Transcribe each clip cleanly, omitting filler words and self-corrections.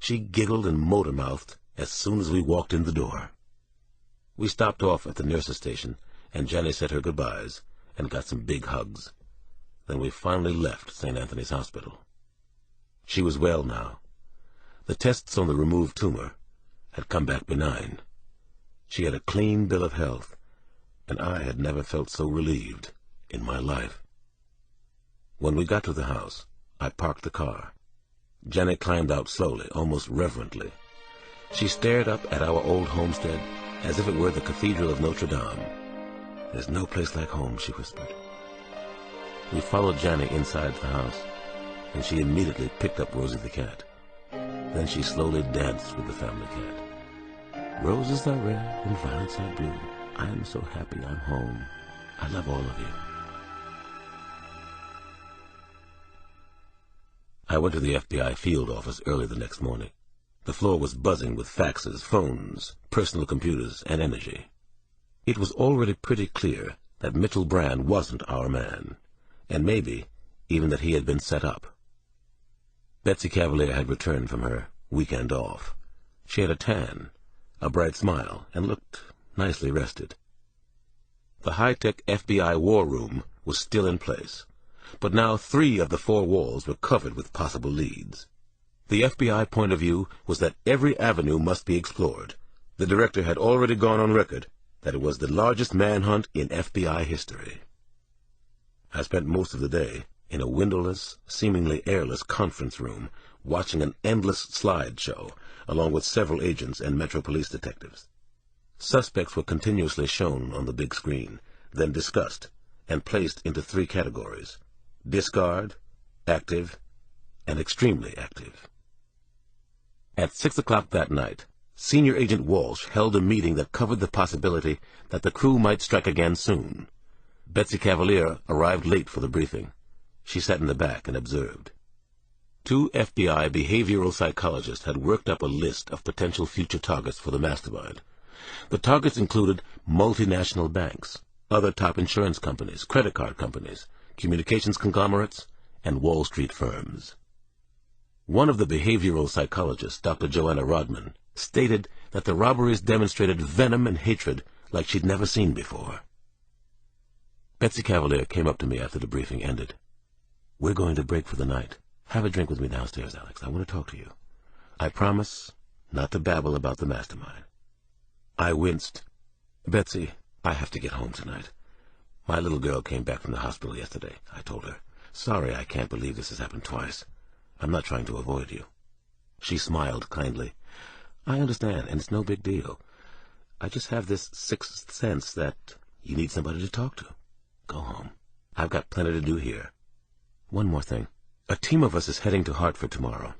She giggled and motor-mouthed as soon as we walked in the door. We stopped off at the nurse's station, and Jenny said her goodbyes and got some big hugs. Then we finally left St. Anthony's Hospital. She was well now. The tests on the removed tumor had come back benign. She had a clean bill of health, and I had never felt so relieved in my life. When we got to the house, I parked the car. Jenny climbed out slowly, almost reverently. She stared up at our old homestead as if it were the Cathedral of Notre Dame. "There's no place like home," she whispered. We followed Jenny inside the house, and she immediately picked up Rosie the cat. Then she slowly danced with the family cat. "Roses are red and violets are blue. I am so happy I'm home. I love all of you." I went to the FBI field office early the next morning. The floor was buzzing with faxes, phones, personal computers, and energy. It was already pretty clear that Mitchell Brand wasn't our man, and maybe even that he had been set up. Betsy Cavalier had returned from her weekend off. She had a tan, a bright smile, and looked nicely rested. The high-tech FBI war room was still in place, but now 3 of the 4 walls were covered with possible leads. The FBI point of view was that every avenue must be explored. The director had already gone on record that it was the largest manhunt in FBI history. I spent most of the day in a windowless, seemingly airless conference room, watching an endless slideshow, along with several agents and Metro Police detectives. Suspects were continuously shown on the big screen, then discussed, and placed into 3 categories: discard, active, and extremely active. At 6 o'clock that night, Senior Agent Walsh held a meeting that covered the possibility that the crew might strike again soon. Betsy Cavalier arrived late for the briefing. She sat in the back and observed. 2 FBI behavioral psychologists had worked up a list of potential future targets for the mastermind. The targets included multinational banks, other top insurance companies, credit card companies, communications conglomerates, and Wall Street firms. One of the behavioral psychologists, Dr. Joanna Rodman, stated that the robberies demonstrated venom and hatred like she'd never seen before. Betsy Cavalier came up to me after the briefing ended. "We're going to break for the night. Have a drink with me downstairs, Alex. I want to talk to you. I promise not to babble about the mastermind." I winced. "Betsy, I have to get home tonight. My little girl came back from the hospital yesterday," I told her. "Sorry, I can't believe this has happened twice. I'm not trying to avoid you." She smiled kindly. "I understand, and it's no big deal. I just have this sixth sense that you need somebody to talk to. Go home. I've got plenty to do here. One more thing. A team of us is heading to Hartford tomorrow.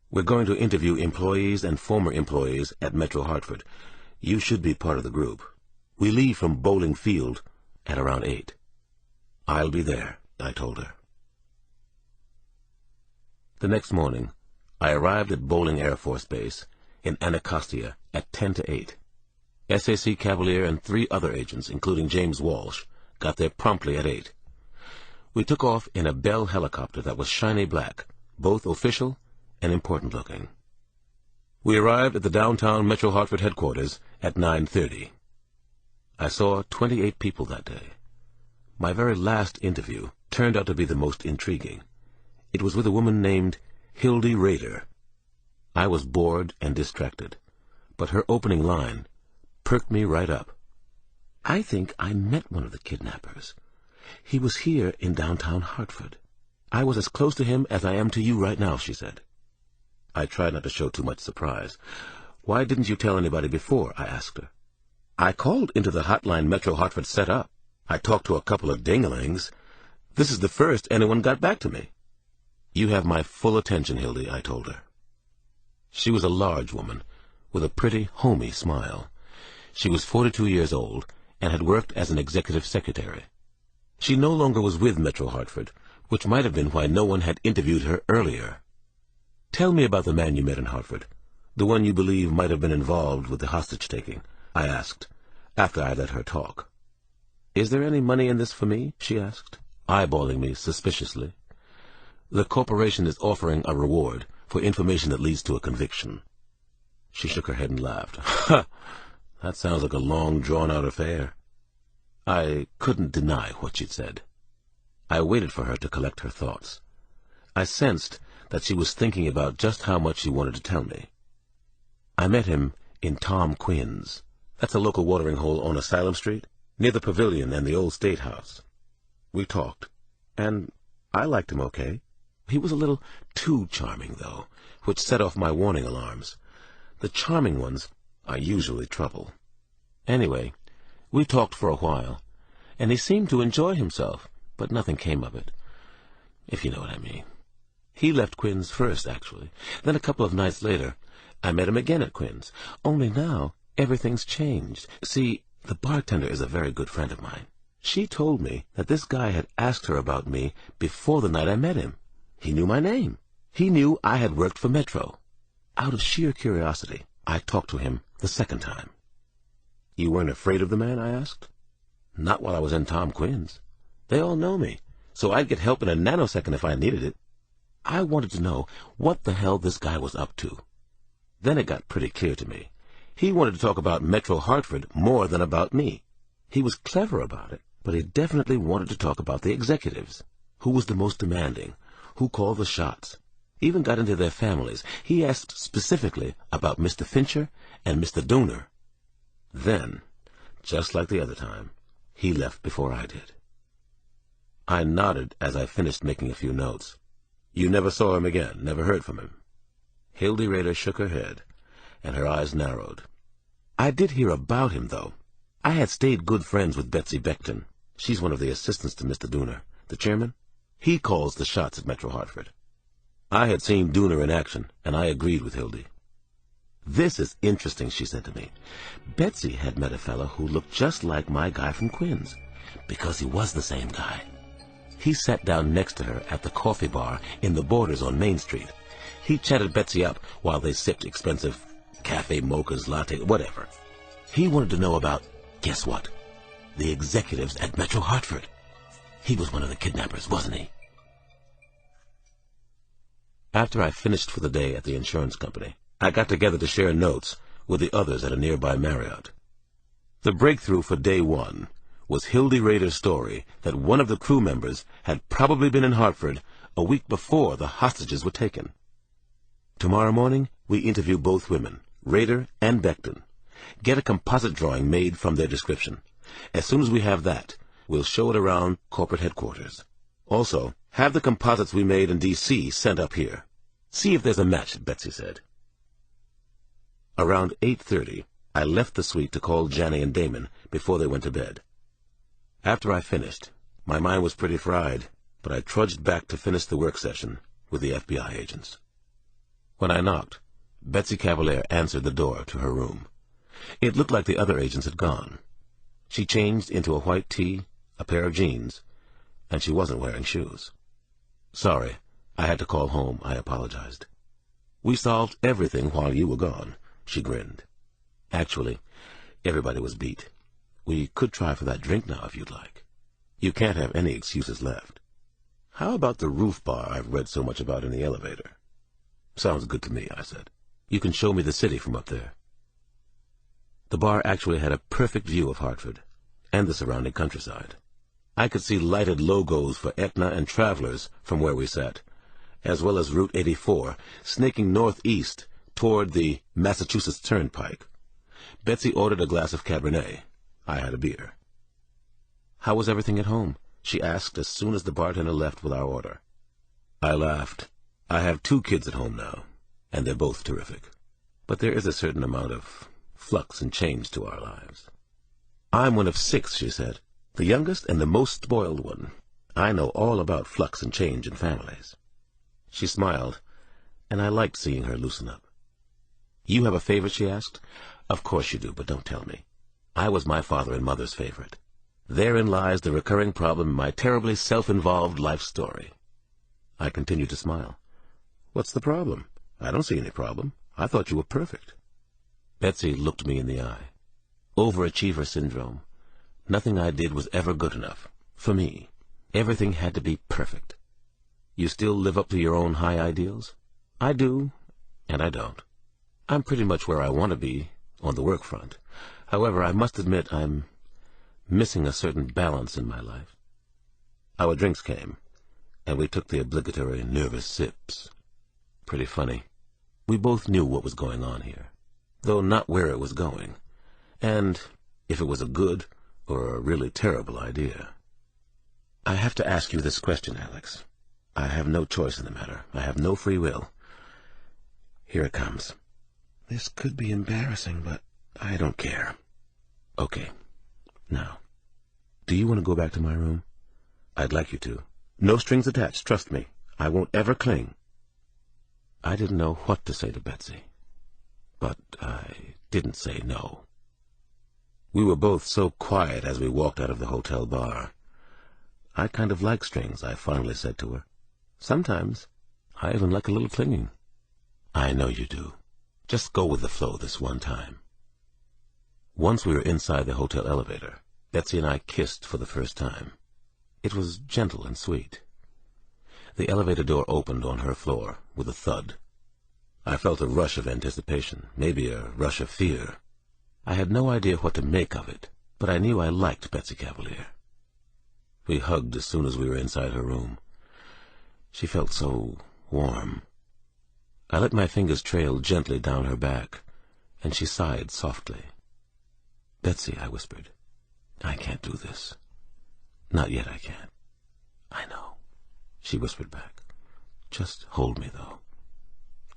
We're going to interview employees and former employees at Metro Hartford. You should be part of the group. We leave from Bowling Field at around 8. "I'll be there," I told her. The next morning, I arrived at Bowling Air Force Base in Anacostia at 10 to 8. SAC Cavalier and 3 other agents, including James Walsh, got there promptly at 8. We took off in a Bell helicopter that was shiny black, both official and important-looking. We arrived at the downtown Metro Hartford headquarters at 9:30. I saw 28 people that day. My very last interview turned out to be the most intriguing. It was with a woman named Hildy Rader. I was bored and distracted, but her opening line perked me right up. "I think I met one of the kidnappers. He was here in downtown Hartford. I was as close to him as I am to you right now," she said. I tried not to show too much surprise. "Why didn't you tell anybody before?" I asked her. "I called into the hotline Metro Hartford set up. I talked to a couple of dinglings. This is the first anyone got back to me." "You have my full attention, Hildy," I told her. She was a large woman with a pretty, homey smile. She was 42 years old and had worked as an executive secretary. She no longer was with Metro Hartford, which might have been why no one had interviewed her earlier. "Tell me about the man you met in Hartford, the one you believe might have been involved with the hostage-taking," I asked, after I let her talk. "Is there any money in this for me?" she asked, eyeballing me suspiciously. "The corporation is offering a reward for information that leads to a conviction. She shook her head and laughed. Ha! That sounds like a long, drawn-out affair. I couldn't deny what she'd said. I waited for her to collect her thoughts. I sensed that she was thinking about just how much she wanted to tell me. I met him in Tom Quinn's. That's a local watering hole on Asylum Street, near the Pavilion and the old State House. We talked, and I liked him okay. He was a little too charming, though, which set off my warning alarms. The charming ones are usually trouble. Anyway, we talked for a while, and he seemed to enjoy himself, but nothing came of it, if you know what I mean. He left Quinn's first, actually. Then a couple of nights later, I met him again at Quinn's. Only now, everything's changed. See, the bartender is a very good friend of mine. She told me that this guy had asked her about me before the night I met him. He knew my name. He knew I had worked for Metro. Out of sheer curiosity, I talked to him the second time. You weren't afraid of the man? I asked. Not while I was in Tom Quinn's. They all know me, so I'd get help in a nanosecond if I needed it. I wanted to know what the hell this guy was up to. Then it got pretty clear to me. He wanted to talk about Metro Hartford more than about me. He was clever about it, but he definitely wanted to talk about the executives. Who was the most demanding? Who called the shots? Even got into their families. He asked specifically about Mr. Fincher and Mr. Dooner. Then, just like the other time, he left before I did. I nodded as I finished making a few notes. You never saw him again, never heard from him? Hildy Rader shook her head, and her eyes narrowed. I did hear about him, though. I had stayed good friends with Betsy Beckton. She's one of the assistants to Mr. Dooner, the chairman. He calls the shots at Metro Hartford. I had seen Dooner in action, and I agreed with Hildy. This is interesting, she said to me. Betsy had met a fellow who looked just like my guy from Quinn's, because he was the same guy. He sat down next to her at the coffee bar in the Borders on Main Street. He chatted Betsy up while they sipped expensive cafe mochas, latte, whatever. He wanted to know about, guess what? The executives at Metro Hartford. He was one of the kidnappers, wasn't he? After I finished for the day at the insurance company, I got together to share notes with the others at a nearby Marriott. The breakthrough for day one was Hildy Rader's story that one of the crew members had probably been in Hartford a week before the hostages were taken. Tomorrow morning, we interview both women, Rader and Beckton. Get a composite drawing made from their description. As soon as we have that, we'll show it around corporate headquarters. Also, have the composites we made in D.C. sent up here. See if there's a match, Betsy said. Around 8:30, I left the suite to call Janny and Damon before they went to bed. After I finished, my mind was pretty fried, but I trudged back to finish the work session with the FBI agents. When I knocked, Betsy Cavalier answered the door to her room. It looked like the other agents had gone. She changed into a white tee, a pair of jeans, and she wasn't wearing shoes. Sorry, I had to call home, I apologized. We solved everything while you were gone, she grinned. Actually, everybody was beat. We could try for that drink now if you'd like. You can't have any excuses left. How about the roof bar I've read so much about in the elevator? Sounds good to me, I said. You can show me the city from up there. The bar actually had a perfect view of Hartford and the surrounding countryside. I could see lighted logos for Aetna and Travelers from where we sat, as well as Route 84 snaking northeast toward the Massachusetts Turnpike. Betsy ordered a glass of Cabernet. I had a beer. How was everything at home? She asked as soon as the bartender left with our order. I laughed. I have 2 kids at home now, and they're both terrific. But there is a certain amount of flux and change to our lives. I'm one of 6, she said, the youngest and the most spoiled one. I know all about flux and change in families. She smiled, and I liked seeing her loosen up. You have a favorite, she asked. Of course you do, but don't tell me. I was my father and mother's favorite. Therein lies the recurring problem in my terribly self-involved life story. I continued to smile. What's the problem? I don't see any problem. I thought you were perfect. Betsy looked me in the eye. Overachiever syndrome. Nothing I did was ever good enough. For me, everything had to be perfect. You still live up to your own high ideals? I do, and I don't. I'm pretty much where I want to be on the work front. However, I must admit I'm missing a certain balance in my life. Our drinks came, and we took the obligatory nervous sips. Pretty funny. We both knew what was going on here, though not where it was going, and if it was a good or a really terrible idea. I have to ask you this question, Alex. I have no choice in the matter. I have no free will. Here it comes. This could be embarrassing, but I don't care. Okay. Now, do you want to go back to my room? I'd like you to. No strings attached, trust me. I won't ever cling. I didn't know what to say to Betsy, but I didn't say no. We were both so quiet as we walked out of the hotel bar. I kind of like strings, I finally said to her. Sometimes I even like a little clinging. I know you do. Just go with the flow this one time. Once we were inside the hotel elevator, Betsy and I kissed for the first time. It was gentle and sweet. The elevator door opened on her floor with a thud. I felt a rush of anticipation, maybe a rush of fear. I had no idea what to make of it, but I knew I liked Betsy Cavalier. We hugged as soon as we were inside her room. She felt so warm. I let my fingers trail gently down her back, and she sighed softly. "Betsy," I whispered, "I can't do this. Not yet I can't." "I know," she whispered back. "Just hold me, though.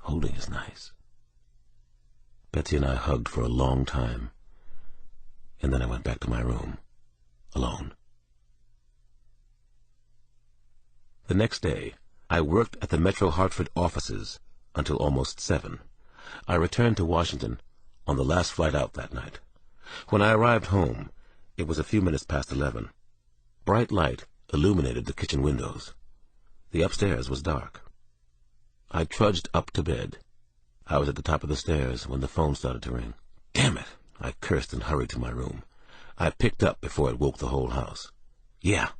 Holding is nice." Betsy and I hugged for a long time, and then I went back to my room, alone. The next day, I worked at the Metro Hartford offices until almost 7. I returned to Washington on the last flight out that night. When I arrived home, it was a few minutes past 11. Bright light illuminated the kitchen windows. The upstairs was dark. I trudged up to bed. I was at the top of the stairs when the phone started to ring. "Damn it!" I cursed and hurried to my room. I picked up before it woke the whole house. "Yeah."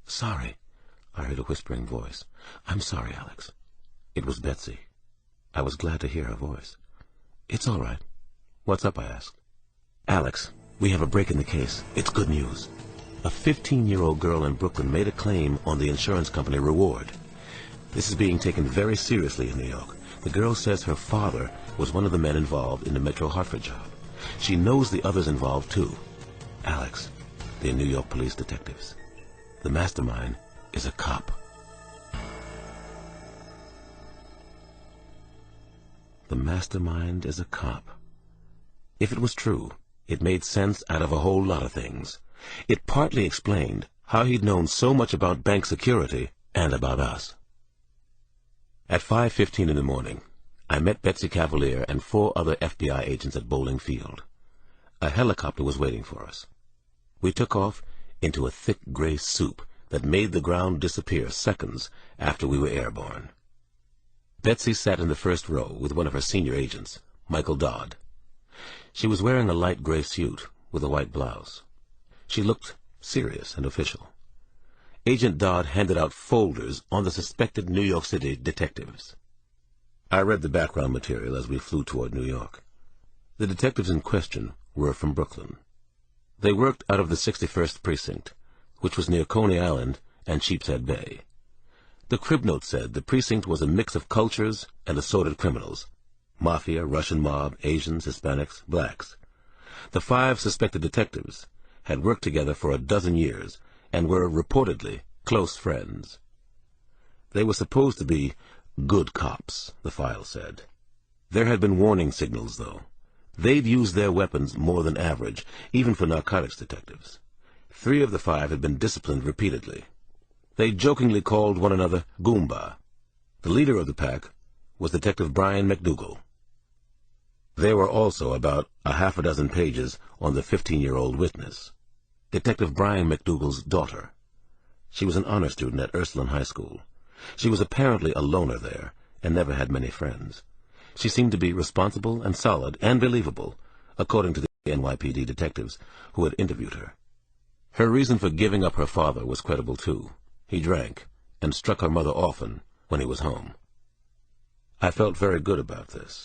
"Sorry," I heard a whispering voice. "I'm sorry, Alex." It was Betsy. I was glad to hear her voice. "It's all right." "What's up?" I asked. "Alex, we have a break in the case. It's good news. A 15-year-old girl in Brooklyn made a claim on the insurance company reward. This is being taken very seriously in New York. The girl says her father was one of the men involved in the Metro Hartford job. She knows the others involved, too. Alex, they're New York police detectives. The mastermind is a cop." The mastermind is a cop. If it was true, it made sense out of a whole lot of things. It partly explained how he'd known so much about bank security and about us. At 5:15 in the morning, I met Betsy Cavalier and 4 other FBI agents at Bowling Field. A helicopter was waiting for us. We took off into a thick gray soup that made the ground disappear seconds after we were airborne. Betsy sat in the first row with one of her senior agents, Michael Dodd. She was wearing a light gray suit with a white blouse. She looked serious and official. Agent Dodd handed out folders on the suspected New York City detectives. I read the background material as we flew toward New York. The detectives in question were from Brooklyn. They worked out of the 61st Precinct, which was near Coney Island and Sheepshead Bay. The crib note said the precinct was a mix of cultures and assorted criminals: mafia, Russian mob, Asians, Hispanics, blacks. The 5 suspected detectives had worked together for a dozen years and were reportedly close friends. They were supposed to be good cops, the file said. There had been warning signals, though. They'd used their weapons more than average, even for narcotics detectives. 3 of the 5 had been disciplined repeatedly. They jokingly called one another Goomba. The leader of the pack was Detective Brian McDougal. There were also about a half a dozen pages on the 15-year-old witness, Detective Brian McDougal's daughter. She was an honor student at Ursuline High School. She was apparently a loner there and never had many friends. She seemed to be responsible and solid and believable, according to the NYPD detectives who had interviewed her. Her reason for giving up her father was credible, too. He drank and struck her mother often when he was home. I felt very good about this.